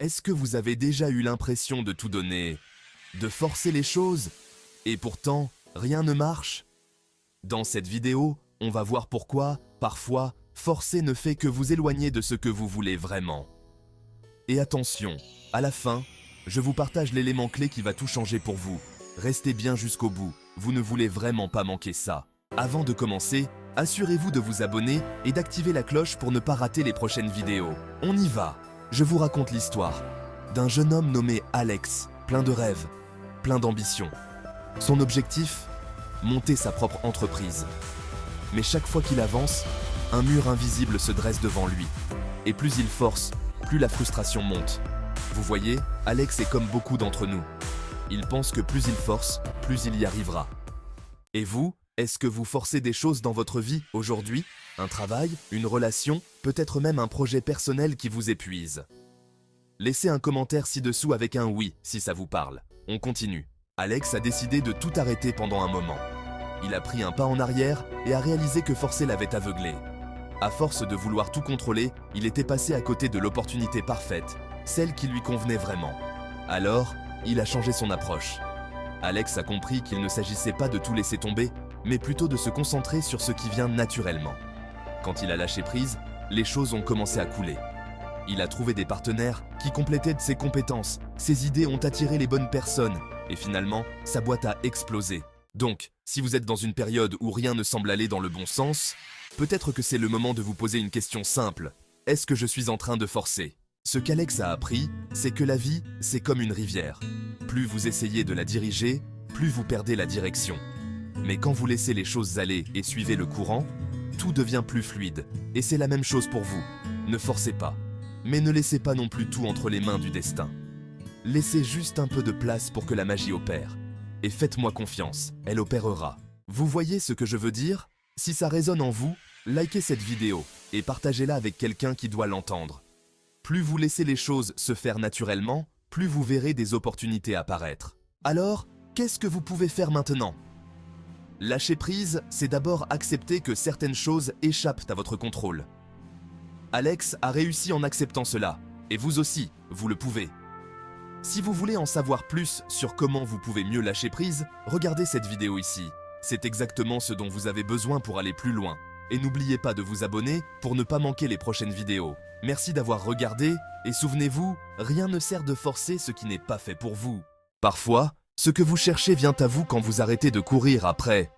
Est-ce que vous avez déjà eu l'impression de tout donner, de forcer les choses, et pourtant, rien ne marche? Dans cette vidéo, on va voir pourquoi, parfois, forcer ne fait que vous éloigner de ce que vous voulez vraiment. Et attention, à la fin, je vous partage l'élément clé qui va tout changer pour vous. Restez bien jusqu'au bout, vous ne voulez vraiment pas manquer ça. Avant de commencer, assurez-vous de vous abonner et d'activer la cloche pour ne pas rater les prochaines vidéos. On y va! Je vous raconte l'histoire d'un jeune homme nommé Alex, plein de rêves, plein d'ambition. Son objectif? Monter sa propre entreprise. Mais chaque fois qu'il avance, un mur invisible se dresse devant lui. Et plus il force, plus la frustration monte. Vous voyez, Alex est comme beaucoup d'entre nous. Il pense que plus il force, plus il y arrivera. Et vous, est-ce que vous forcez des choses dans votre vie aujourd'hui? Un travail, une relation, peut-être même un projet personnel qui vous épuise? Laissez un commentaire ci-dessous avec un oui si ça vous parle. On continue. Alex a décidé de tout arrêter pendant un moment. Il a pris un pas en arrière et a réalisé que forcer l'avait aveuglé. À force de vouloir tout contrôler, il était passé à côté de l'opportunité parfaite, celle qui lui convenait vraiment. Alors, il a changé son approche. Alex a compris qu'il ne s'agissait pas de tout laisser tomber, mais plutôt de se concentrer sur ce qui vient naturellement. Quand il a lâché prise, les choses ont commencé à couler. Il a trouvé des partenaires qui complétaient de ses compétences, ses idées ont attiré les bonnes personnes, et finalement, sa boîte a explosé. Donc, si vous êtes dans une période où rien ne semble aller dans le bon sens, peut-être que c'est le moment de vous poser une question simple. Est-ce que je suis en train de forcer? Ce qu'Alex a appris, c'est que la vie, c'est comme une rivière. Plus vous essayez de la diriger, plus vous perdez la direction. Mais quand vous laissez les choses aller et suivez le courant, tout devient plus fluide. Et c'est la même chose pour vous. Ne forcez pas. Mais ne laissez pas non plus tout entre les mains du destin. Laissez juste un peu de place pour que la magie opère. Et faites-moi confiance, elle opérera. Vous voyez ce que je veux dire? Si ça résonne en vous, likez cette vidéo et partagez-la avec quelqu'un qui doit l'entendre. Plus vous laissez les choses se faire naturellement, plus vous verrez des opportunités apparaître. Alors, qu'est-ce que vous pouvez faire maintenant? Lâcher prise, c'est d'abord accepter que certaines choses échappent à votre contrôle. Alex a réussi en acceptant cela, et vous aussi, vous le pouvez. Si vous voulez en savoir plus sur comment vous pouvez mieux lâcher prise, regardez cette vidéo ici. C'est exactement ce dont vous avez besoin pour aller plus loin. Et n'oubliez pas de vous abonner pour ne pas manquer les prochaines vidéos. Merci d'avoir regardé, et souvenez-vous, rien ne sert de forcer ce qui n'est pas fait pour vous. Parfois, ce que vous cherchez vient à vous quand vous arrêtez de courir après.